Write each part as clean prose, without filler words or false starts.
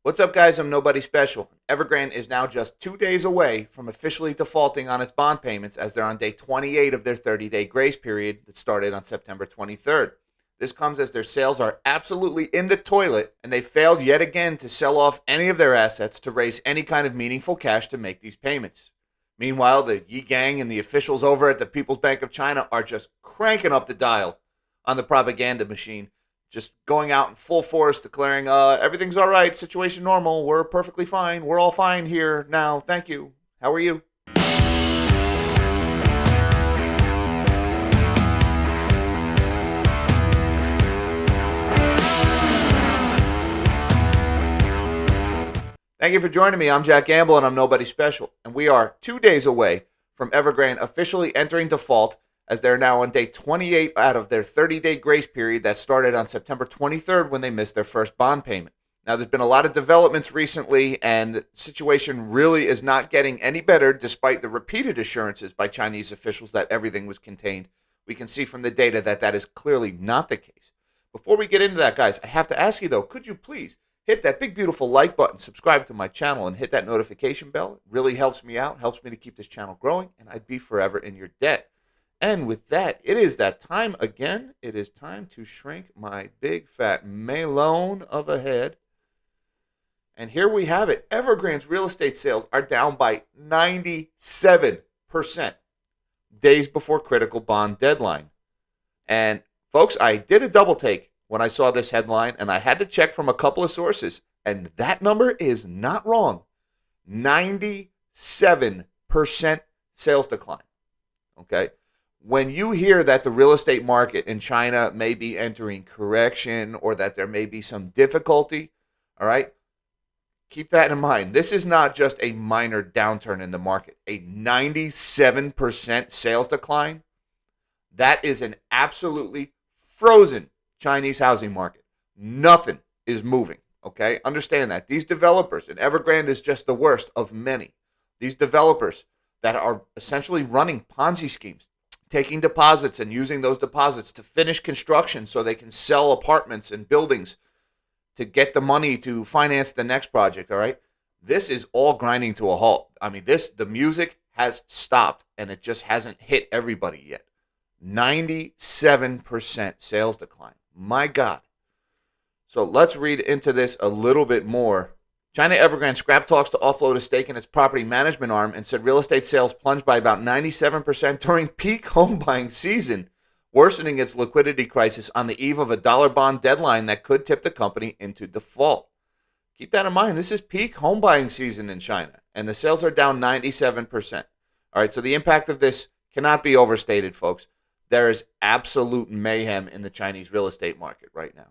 What's up, guys? I'm Nobody Special. Evergrande is now just 2 days away from officially defaulting on its bond payments as they're on day 28 of their 30-day grace period that started on September 23rd. This comes as their sales are absolutely in the toilet, and they failed yet again to sell off any of their assets to raise any kind of meaningful cash to make these payments. Meanwhile, the Yi Gang and the officials over at the People's Bank of China are just cranking up the dial on the propaganda machine, just going out in full force, declaring, everything's all right, situation normal, we're perfectly fine, we're all fine here now, thank you. How are you? Thank you for joining me. I'm Jack Gamble, and I'm Nobody Special. And we are 2 days away from Evergrande officially entering default as they're now on day 28 out of their 30-day grace period that started on September 23rd when they missed their first bond payment. Now, there's been a lot of developments recently, and the situation really is not getting any better despite the repeated assurances by Chinese officials that everything was contained. We can see from the data that that is clearly not the case. Before we get into that, guys, I have to ask you, though, could you please hit that big, beautiful like button, subscribe to my channel, and hit that notification bell? It really helps me out, helps me to keep this channel growing, and I'd be forever in your debt. And with that, it is that time again. It is time to shrink my big, fat melon of a head. And here we have it. Evergrande's real estate sales are down by 97% days before critical bond deadline. And folks, I did a double take when I saw this headline, and I had to check from a couple of sources, and that number is not wrong. 97% sales decline. Okay? When you hear that the real estate market in China may be entering correction or that there may be some difficulty, all right, keep that in mind. This is not just a minor downturn in the market. A 97% sales decline, that is an absolutely frozen Chinese housing market. Nothing is moving, okay? Understand that. These developers, and Evergrande is just the worst of many, these developers that are essentially running Ponzi schemes, taking deposits and using those deposits to finish construction so they can sell apartments and buildings to get the money to finance the next project, all right? This is all grinding to a halt. I mean, the music has stopped, and it just hasn't hit everybody yet. 97% sales decline. My God. So let's read into this a little bit more. China Evergrande scrapped talks to offload a stake in its property management arm and said real estate sales plunged by about 97% during peak home buying season, worsening its liquidity crisis on the eve of a dollar bond deadline that could tip the company into default. Keep that in mind. This is peak home buying season in China, and the sales are down 97%. All right, so the impact of this cannot be overstated, folks. There is absolute mayhem in the Chinese real estate market right now.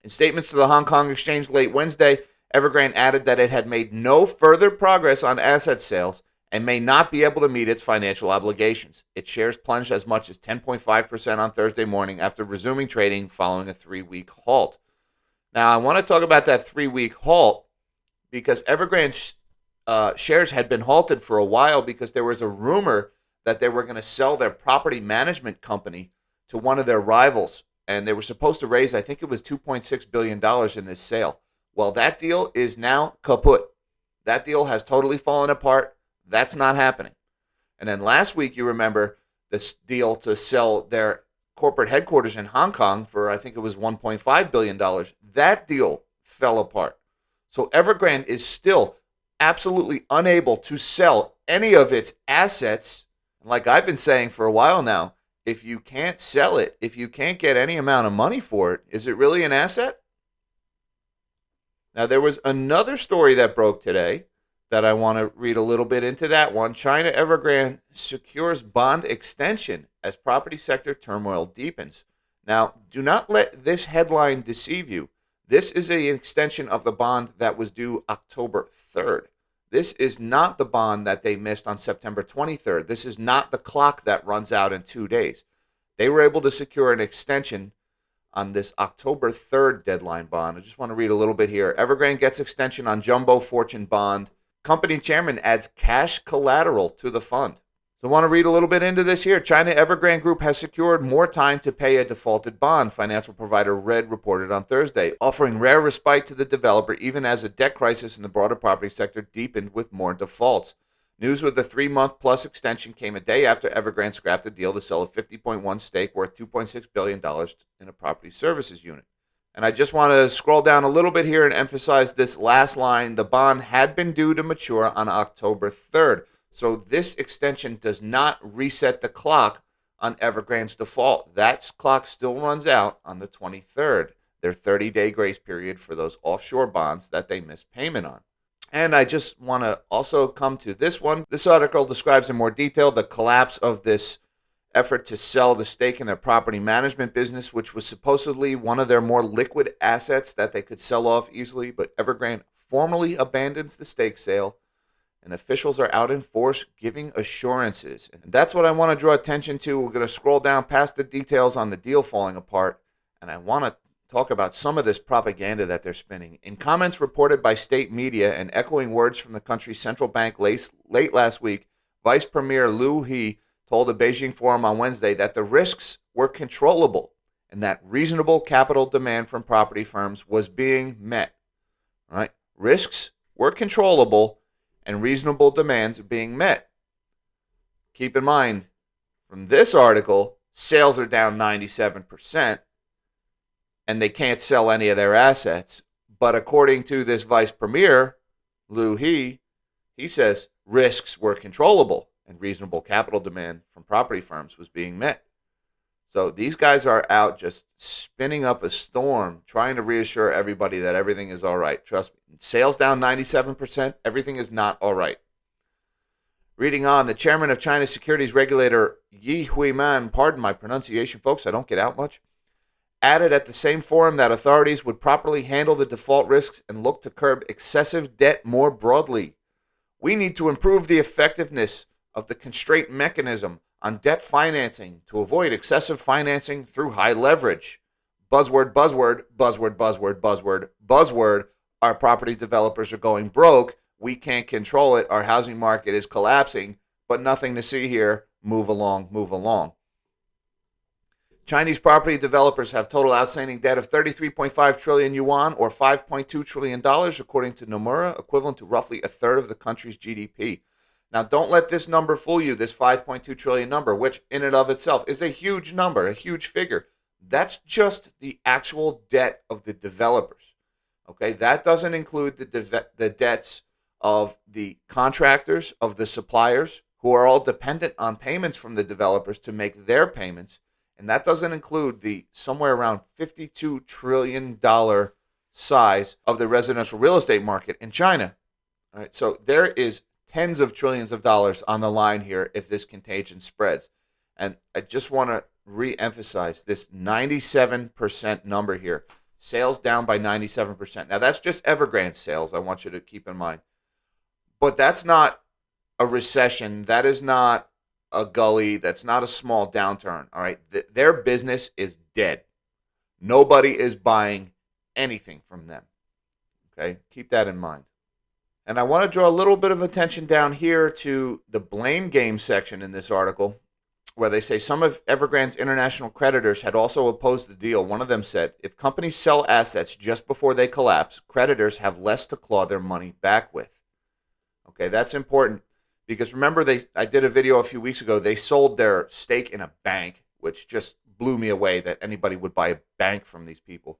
In statements to the Hong Kong Exchange late Wednesday, Evergrande added that it had made no further progress on asset sales and may not be able to meet its financial obligations. Its shares plunged as much as 10.5% on Thursday morning after resuming trading following a 3-week halt. Now, I want to talk about that 3-week halt because Evergrande's shares had been halted for a while because there was a rumor that they were going to sell their property management company to one of their rivals, and they were supposed to raise, I think it was $2.6 billion in this sale. Well, that deal is now kaput. That deal has totally fallen apart. That's not happening. And then last week, you remember this deal to sell their corporate headquarters in Hong Kong for, I think it was $1.5 billion. That deal fell apart. So Evergrande is still absolutely unable to sell any of its assets. Like I've been saying for a while now, if you can't sell it, if you can't get any amount of money for it, is it really an asset? Now, there was another story that broke today that I want to read a little bit into that one. China Evergrande secures bond extension as property sector turmoil deepens. Now, do not let this headline deceive you. This is an extension of the bond that was due October 3rd. This is not the bond that they missed on September 23rd. This is not the clock that runs out in 2 days. They were able to secure an extension on this October 3rd deadline bond. I just want to read a little bit here. Evergrande gets extension on jumbo fortune bond. Company chairman adds cash collateral to the fund. So So I want to read a little bit into this here. China Evergrande Group has secured more time to pay a defaulted bond, financial provider Red reported on Thursday, offering rare respite to the developer even as a debt crisis in the broader property sector deepened with more defaults. News with the 3-month-plus extension came a day after Evergrande scrapped a deal to sell a 50.1 stake worth $2.6 billion in a property services unit. And I just want to scroll down a little bit here and emphasize this last line. The bond had been due to mature on October 3rd. So this extension does not reset the clock on Evergrande's default. That clock still runs out on the 23rd, their 30-day grace period for those offshore bonds that they missed payment on. And I just want to also come to this one. This article describes in more detail the collapse of this effort to sell the stake in their property management business, which was supposedly one of their more liquid assets that they could sell off easily. But Evergrande formally abandons the stake sale, and officials are out in force giving assurances. And that's what I want to draw attention to. We're going to scroll down past the details on the deal falling apart, and I want to talk about some of this propaganda that they're spinning. In comments reported by state media and echoing words from the country's central bank late last week, Vice Premier Liu He told a Beijing forum on Wednesday that the risks were controllable and that reasonable capital demand from property firms was being met. All right? Risks were controllable and reasonable demands being met. Keep in mind, from this article, sales are down 97%, and they can't sell any of their assets. But according to this vice premier, Liu He says risks were controllable and reasonable capital demand from property firms was being met. So these guys are out just spinning up a storm, trying to reassure everybody that everything is all right. Trust me, sales down 97%, everything is not all right. Reading on, the chairman of China's securities regulator, Yi Huiman, pardon my pronunciation, folks, I don't get out much, added at the same forum that authorities would properly handle the default risks and look to curb excessive debt more broadly. We need to improve the effectiveness of the constraint mechanism on debt financing to avoid excessive financing through high leverage. Buzzword, buzzword, buzzword, buzzword, buzzword, buzzword. Our property developers are going broke. We can't control it. Our housing market is collapsing, but nothing to see here. Move along, move along. Chinese property developers have total outstanding debt of 33.5 trillion yuan or $5.2 trillion, according to Nomura, equivalent to roughly a third of the country's GDP. Now, don't let this number fool you, this 5.2 trillion number, which in and of itself is a huge number, a huge figure. That's just the actual debt of the developers. Okay, that doesn't include the debts of the contractors, of the suppliers, who are all dependent on payments from the developers to make their payments. And that doesn't include the somewhere around $52 trillion size of the residential real estate market in China. All right, so there is tens of trillions of dollars on the line here if this contagion spreads. And I just want to re-emphasize this 97% number here. Sales down by 97%. Now, that's just Evergrande sales, I want you to keep in mind. But that's not a recession. That is not a gully. That's not a small downturn. All right. Their business is dead. Nobody is buying anything from them. Okay. Keep that in mind. And I want to draw a little bit of attention down here to the blame game section in this article, where they say some of Evergrande's international creditors had also opposed the deal. One of them said, if companies sell assets just before they collapse, creditors have less to claw their money back with. Okay, that's important. Because remember, I did a video a few weeks ago. They sold their stake in a bank, which just blew me away that anybody would buy a bank from these people.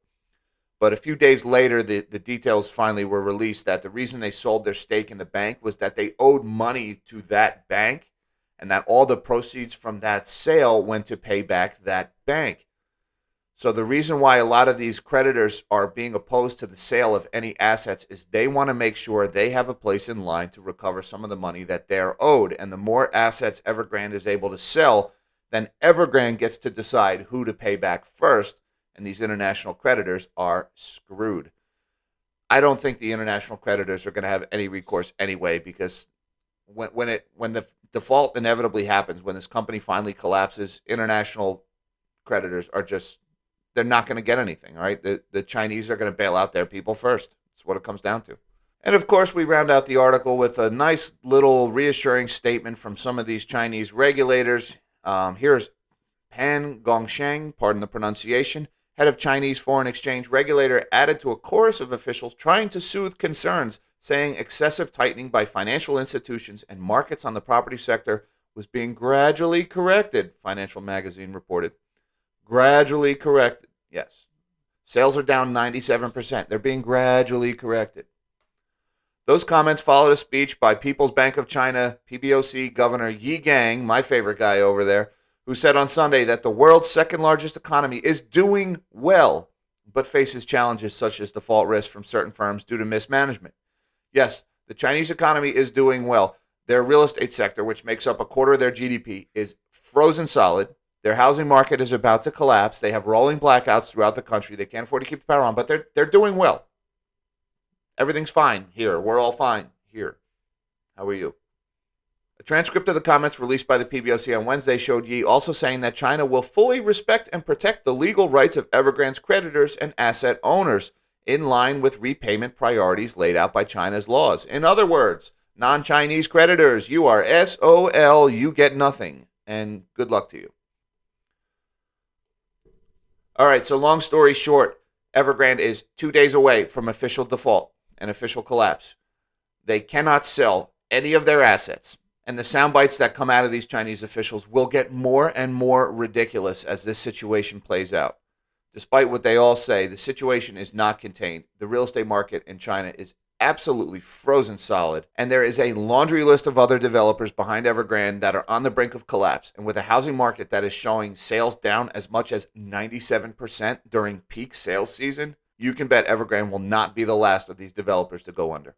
But a few days later, the details finally were released that the reason they sold their stake in the bank was that they owed money to that bank and that all the proceeds from that sale went to pay back that bank. So the reason why a lot of these creditors are being opposed to the sale of any assets is they want to make sure they have a place in line to recover some of the money that they're owed. And the more assets Evergrande is able to sell, then Evergrande gets to decide who to pay back first, and these international creditors are screwed. I don't think the international creditors are going to have any recourse anyway, because when the default inevitably happens, when this company finally collapses, international creditors are just, they're not going to get anything, all right? The Chinese are going to bail out their people first. That's what it comes down to. And of course, we round out the article with a nice little reassuring statement from some of these Chinese regulators. Here's Pan Gongsheng, pardon the pronunciation, head of Chinese foreign exchange regulator, added to a chorus of officials trying to soothe concerns, saying excessive tightening by financial institutions and markets on the property sector was being gradually corrected, Financial Magazine reported. Gradually corrected, yes. Sales are down 97%. They're being gradually corrected. Those comments followed a speech by People's Bank of China, PBOC Governor Yi Gang, my favorite guy over there, who said on Sunday that the world's second largest economy is doing well, but faces challenges such as default risk from certain firms due to mismanagement. Yes, the Chinese economy is doing well. Their real estate sector, which makes up a quarter of their GDP, is frozen solid. Their housing market is about to collapse. They have rolling blackouts throughout the country. They can't afford to keep the power on, but they're doing well. Everything's fine here. We're all fine here. How are you? A transcript of the comments released by the PBOC on Wednesday showed Yi also saying that China will fully respect and protect the legal rights of Evergrande's creditors and asset owners in line with repayment priorities laid out by China's laws. In other words, non-Chinese creditors, you are SOL, you get nothing, and good luck to you. All right, so long story short, Evergrande is 2 days away from official default and official collapse. They cannot sell any of their assets. And the sound bites that come out of these Chinese officials will get more and more ridiculous as this situation plays out. Despite what they all say, the situation is not contained. The real estate market in China is absolutely frozen solid. And there is a laundry list of other developers behind Evergrande that are on the brink of collapse. And with a housing market that is showing sales down as much as 97% during peak sales season, you can bet Evergrande will not be the last of these developers to go under.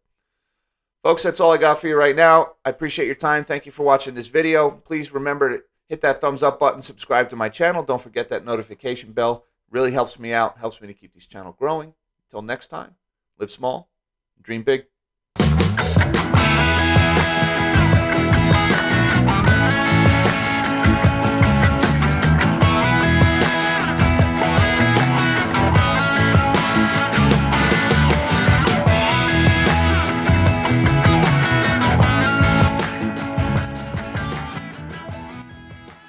Folks, that's all I got for you right now. I appreciate your time. Thank you for watching this video. Please remember to hit that thumbs up button, subscribe to my channel. Don't forget that notification bell. It really helps me out, helps me to keep this channel growing. Until next time, live small, dream big.